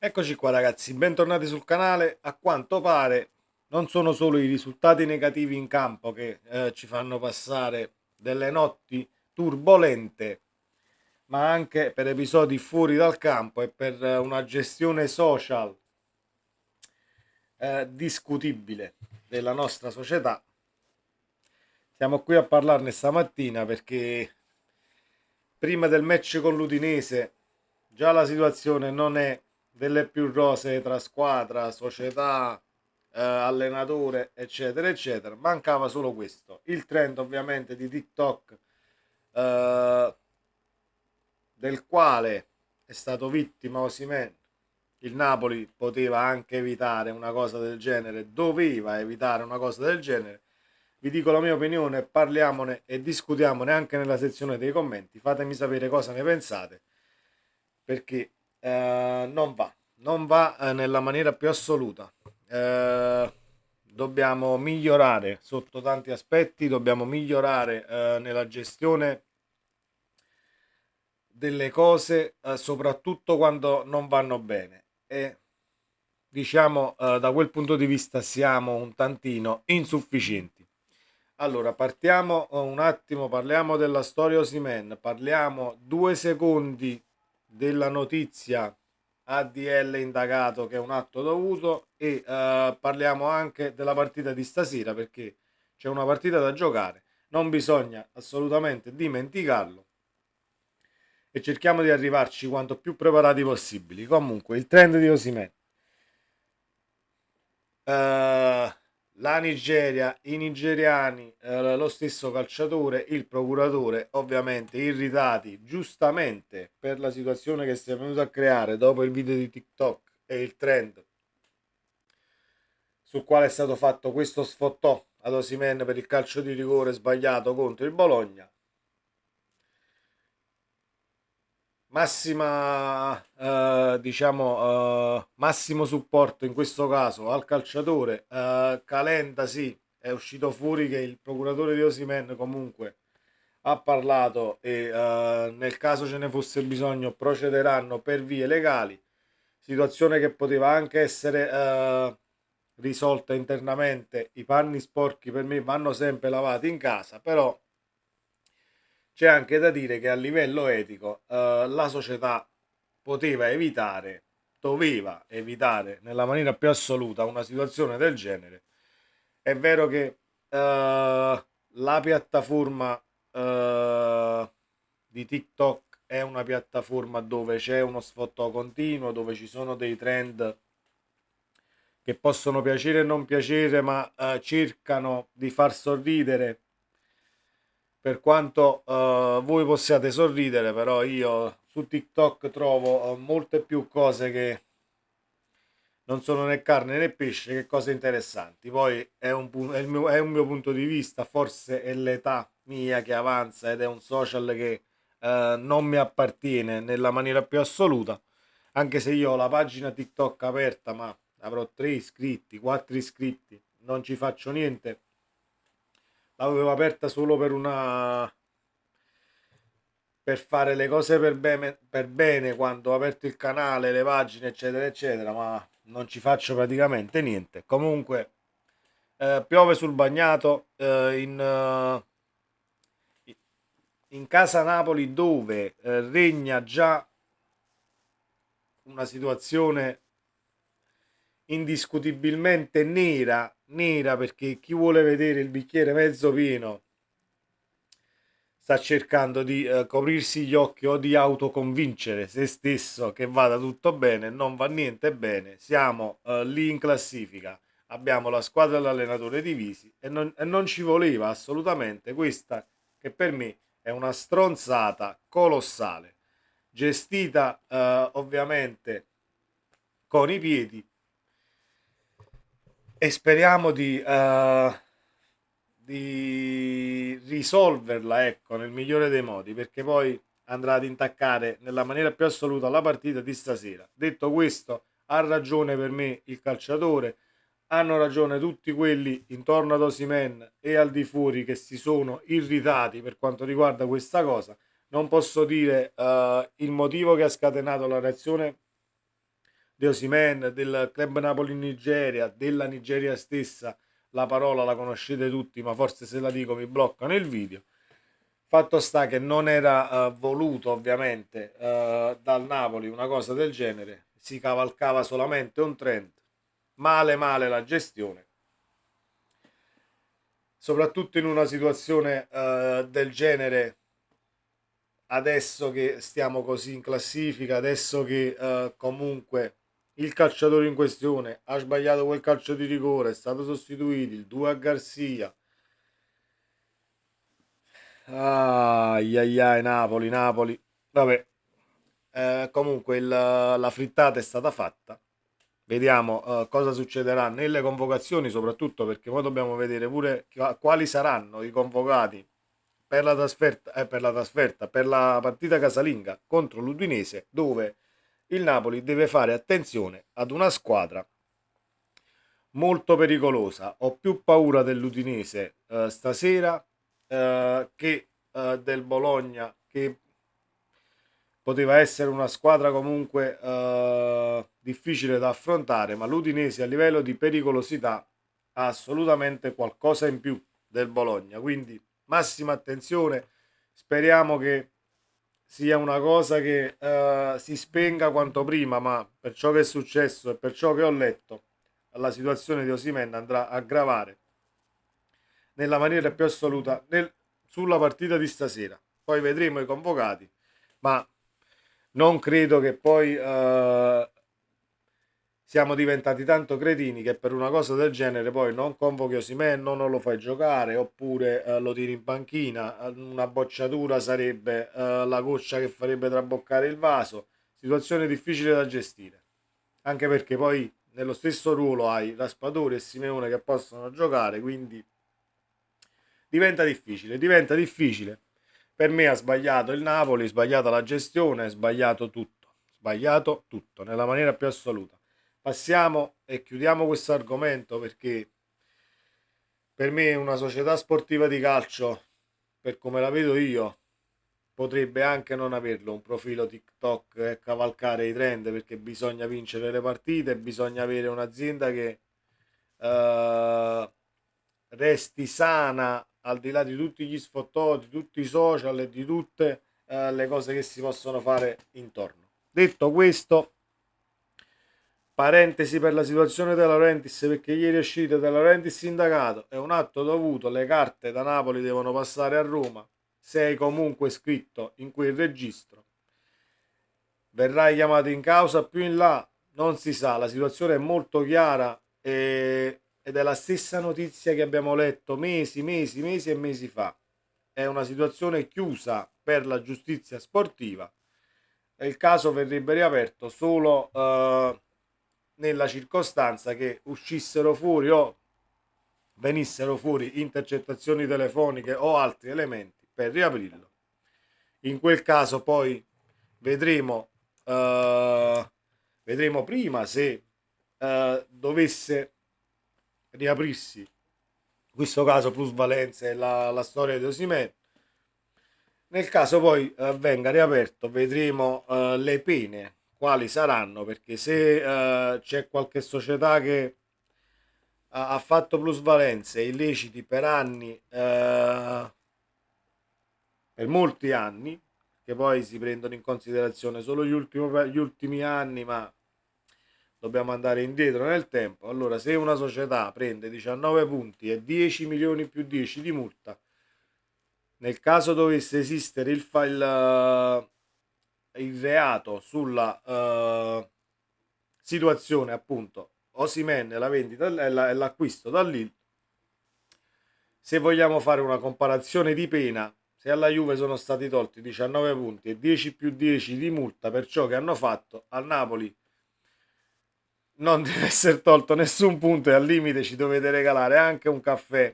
Eccoci qua ragazzi, bentornati sul canale. A quanto pare non sono solo i risultati negativi in campo che ci fanno passare delle notti turbolente, ma anche per episodi fuori dal campo e per una gestione social discutibile della nostra società. Siamo qui a parlarne stamattina perché prima del match con l'Udinese già la situazione non è delle più rosee tra squadra, società, allenatore, eccetera, eccetera. Mancava solo questo. Il trend ovviamente di TikTok, eh, del quale è stato vittima Osimhen. Il Napoli poteva anche evitare una cosa del genere, doveva evitare una cosa del genere. Vi dico la mia opinione, parliamone e discutiamone anche nella sezione dei commenti. Fatemi sapere cosa ne pensate, perché non va nella maniera più assoluta. Dobbiamo migliorare sotto tanti aspetti, dobbiamo migliorare nella gestione delle cose, soprattutto quando non vanno bene. E diciamo, da quel punto di vista siamo un tantino insufficienti. Allora, partiamo un attimo, parliamo della storia Osimhen, parliamo 2 secondi della notizia ADL indagato che è un atto dovuto e parliamo anche della partita di stasera perché c'è una partita da giocare, non bisogna assolutamente dimenticarlo e cerchiamo di arrivarci quanto più preparati possibili. Comunque, il trend di Osimhen. La Nigeria, i nigeriani, lo stesso calciatore, il procuratore, ovviamente irritati giustamente per la situazione che si è venuta a creare dopo il video di TikTok e il trend sul quale è stato fatto questo sfottò ad Osimhen per il calcio di rigore sbagliato contro il Bologna. Massima, massimo supporto in questo caso al calciatore. Calenda, sì, è uscito fuori che il procuratore di Osimhen comunque ha parlato e nel caso ce ne fosse bisogno procederanno per vie legali. Situazione che poteva anche essere risolta internamente. I panni sporchi per me vanno sempre lavati in casa, però c'è anche da dire che a livello etico la società poteva evitare, doveva evitare nella maniera più assoluta una situazione del genere. È vero che la piattaforma di TikTok è una piattaforma dove c'è uno sfottò continuo, dove ci sono dei trend che possono piacere e non piacere, ma cercano di far sorridere per quanto voi possiate sorridere, però io su TikTok trovo molte più cose che non sono né carne né pesce, che cose interessanti. Poi è un mio punto di vista, forse è l'età mia che avanza ed è un social che non mi appartiene nella maniera più assoluta, anche se io ho la pagina TikTok aperta, ma avrò 3 iscritti, 4 iscritti, non ci faccio niente. L'avevo aperta solo per fare le cose per bene quando ho aperto il canale, le pagine, eccetera, eccetera, ma non ci faccio praticamente niente. Comunque, piove sul bagnato in casa Napoli dove regna già una situazione indiscutibilmente nera, nera perché chi vuole vedere il bicchiere mezzo pieno sta cercando di coprirsi gli occhi o di autoconvincere se stesso che vada tutto bene, non va niente bene, siamo lì in classifica, abbiamo la squadra e l'allenatore divisi e non ci voleva assolutamente questa che per me è una stronzata colossale, gestita ovviamente con i piedi e speriamo di risolverla, ecco, nel migliore dei modi, perché poi andrà ad intaccare nella maniera più assoluta la partita di stasera. Detto questo, ha ragione per me il calciatore, hanno ragione tutti quelli intorno ad Osimhen e al di fuori che si sono irritati per quanto riguarda questa cosa. Non posso dire il motivo che ha scatenato la reazione di Osimhen, del Club Napoli in Nigeria, della Nigeria stessa, la parola la conoscete tutti, ma forse se la dico mi bloccano il video. Fatto sta che non era voluto ovviamente dal Napoli una cosa del genere, si cavalcava solamente un trend, male male la gestione, soprattutto in una situazione del genere, adesso che stiamo così in classifica, adesso che comunque il calciatore in questione ha sbagliato quel calcio di rigore, è stato sostituito, il 2 a Garcia. Ai ai ai, Napoli, Napoli. Vabbè, comunque la frittata è stata fatta. Vediamo cosa succederà nelle convocazioni, soprattutto perché poi dobbiamo vedere pure quali saranno i convocati per la partita casalinga contro l'Udinese, dove il Napoli deve fare attenzione ad una squadra molto pericolosa. Ho più paura dell'Udinese stasera che del Bologna, che poteva essere una squadra comunque difficile da affrontare, ma l'Udinese a livello di pericolosità ha assolutamente qualcosa in più del Bologna, quindi massima attenzione, speriamo che sia una cosa che si spenga quanto prima, ma per ciò che è successo e per ciò che ho letto, la situazione di Osimhen andrà a gravare nella maniera più assoluta sulla partita di stasera. Poi vedremo i convocati, ma non credo che poi siamo diventati tanto cretini che per una cosa del genere poi non convochi Osimhen, non lo fai giocare oppure lo tiri in panchina. Una bocciatura sarebbe la goccia che farebbe traboccare il vaso. Situazione difficile da gestire, anche perché poi nello stesso ruolo hai Raspadori e Simeone che possono giocare, quindi diventa difficile, diventa difficile. Per me ha sbagliato il Napoli, sbagliata la gestione, sbagliato tutto nella maniera più assoluta. Passiamo e chiudiamo questo argomento perché per me una società sportiva di calcio, per come la vedo io, potrebbe anche non averlo un profilo TikTok e cavalcare i trend, perché bisogna vincere le partite, bisogna avere un'azienda che eh, resti sana al di là di tutti gli sfottò, di tutti i social e di tutte le cose che si possono fare intorno. Detto questo, parentesi per la situazione della Laurentiis, perché ieri è uscita della Laurentiis indagato, è un atto dovuto, le carte da Napoli devono passare a Roma, sei comunque iscritto in quel registro, verrai chiamato in causa più in là, non si sa, la situazione è molto chiara ed è la stessa notizia che abbiamo letto mesi e mesi fa. È una situazione chiusa per la giustizia sportiva e il caso verrebbe riaperto solo nella circostanza che uscissero fuori o venissero fuori intercettazioni telefoniche o altri elementi per riaprirlo. In quel caso poi vedremo, eh, vedremo prima se dovesse riaprirsi questo caso plusvalenza e la storia di Osimhen. Nel caso poi venga riaperto, vedremo le pene quali saranno, perché se c'è qualche società che ha fatto plusvalenze illeciti per anni, per molti anni, che poi si prendono in considerazione solo gli ultimi anni, ma dobbiamo andare indietro nel tempo. Allora, se una società prende 19 punti e 10 milioni più 10 di multa, nel caso dovesse esistere il reato sulla situazione appunto Osimhen, la vendita e l'acquisto dall'Il, se vogliamo fare una comparazione di pena, se alla Juve sono stati tolti 19 punti e 10 più 10 di multa per ciò che hanno fatto, al Napoli non deve essere tolto nessun punto e al limite ci dovete regalare anche un caffè.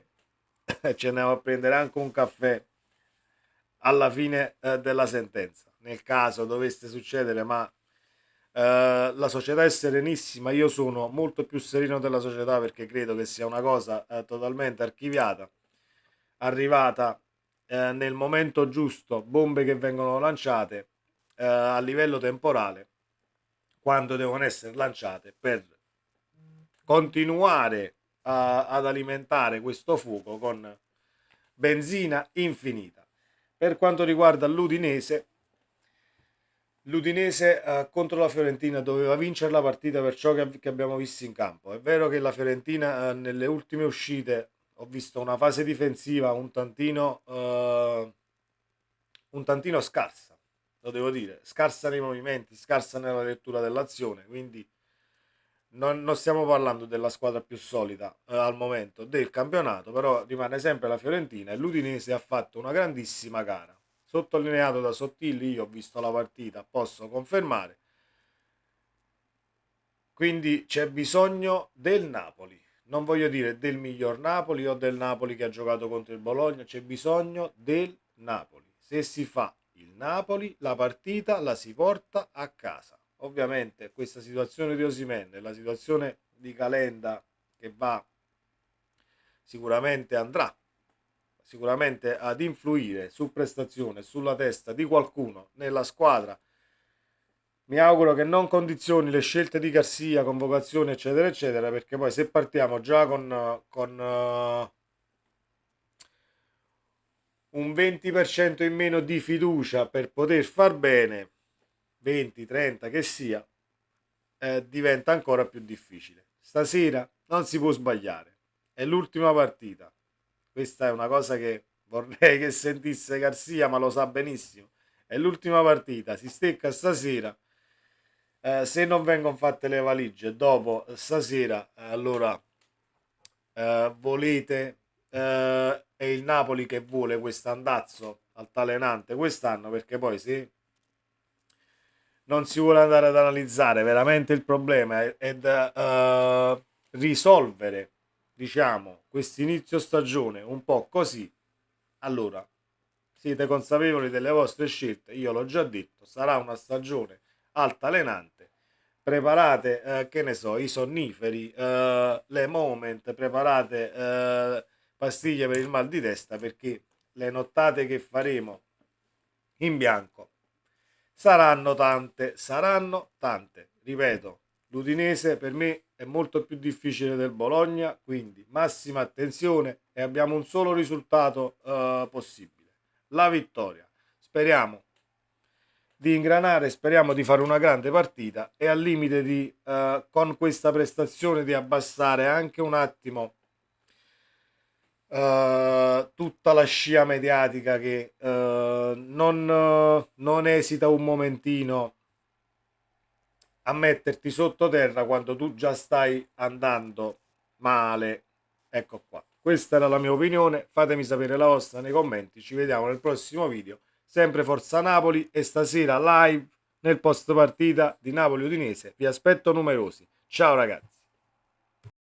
Ce ne andiamo a prendere anche un caffè alla fine della sentenza. Nel caso dovesse succedere, ma la società è serenissima, io sono molto più sereno della società perché credo che sia una cosa totalmente archiviata, arrivata nel momento giusto, bombe che vengono lanciate a livello temporale, quando devono essere lanciate per continuare ad alimentare questo fuoco con benzina infinita. Per quanto riguarda l'Udinese contro la Fiorentina doveva vincere la partita per ciò che abbiamo visto in campo. È vero che la Fiorentina nelle ultime uscite ho visto una fase difensiva un tantino scarsa, lo devo dire, scarsa nei movimenti, scarsa nella lettura dell'azione, quindi non stiamo parlando della squadra più solida al momento del campionato, però rimane sempre la Fiorentina e l'Udinese ha fatto una grandissima gara. Sottolineato da Sottilli, io ho visto la partita, posso confermare. Quindi c'è bisogno del Napoli. Non voglio dire del miglior Napoli o del Napoli che ha giocato contro il Bologna, c'è bisogno del Napoli. Se si fa il Napoli, la partita la si porta a casa. Ovviamente questa situazione di Osimhen, la situazione di Calenda che va andrà sicuramente ad influire su prestazione, sulla testa di qualcuno nella squadra. Mi auguro che non condizioni le scelte di Garcia, convocazioni, eccetera, eccetera, perché poi se partiamo già con un 20% in meno di fiducia per poter far bene, 20-30 che sia, diventa ancora più difficile. Stasera non si può sbagliare, è l'ultima partita. Questa è una cosa che vorrei che sentisse Garcia, ma lo sa benissimo. È l'ultima partita, si stecca stasera. Se non vengono fatte le valigie dopo stasera, allora volete è il Napoli che vuole questo andazzo altalenante quest'anno, perché poi se non si vuole andare ad analizzare veramente il problema ed risolvere, diciamo, questo inizio stagione un po' così, allora siete consapevoli delle vostre scelte. Io l'ho già detto, sarà una stagione altalenante. Preparate, che ne so, i sonniferi, le moment, preparate pastiglie per il mal di testa, perché le nottate che faremo in bianco saranno tante, saranno tante. Ripeto, l'Udinese per me è molto più difficile del Bologna, quindi massima attenzione e abbiamo un solo risultato possibile, la vittoria. Speriamo di ingranare, speriamo di fare una grande partita e al limite di con questa prestazione di abbassare anche un attimo tutta la scia mediatica che non esita un momentino a metterti sottoterra quando tu già stai andando male. Ecco qua. Questa era la mia opinione, fatemi sapere la vostra nei commenti, ci vediamo nel prossimo video. Sempre Forza Napoli e stasera live nel post partita di Napoli Udinese. Vi aspetto numerosi. Ciao ragazzi.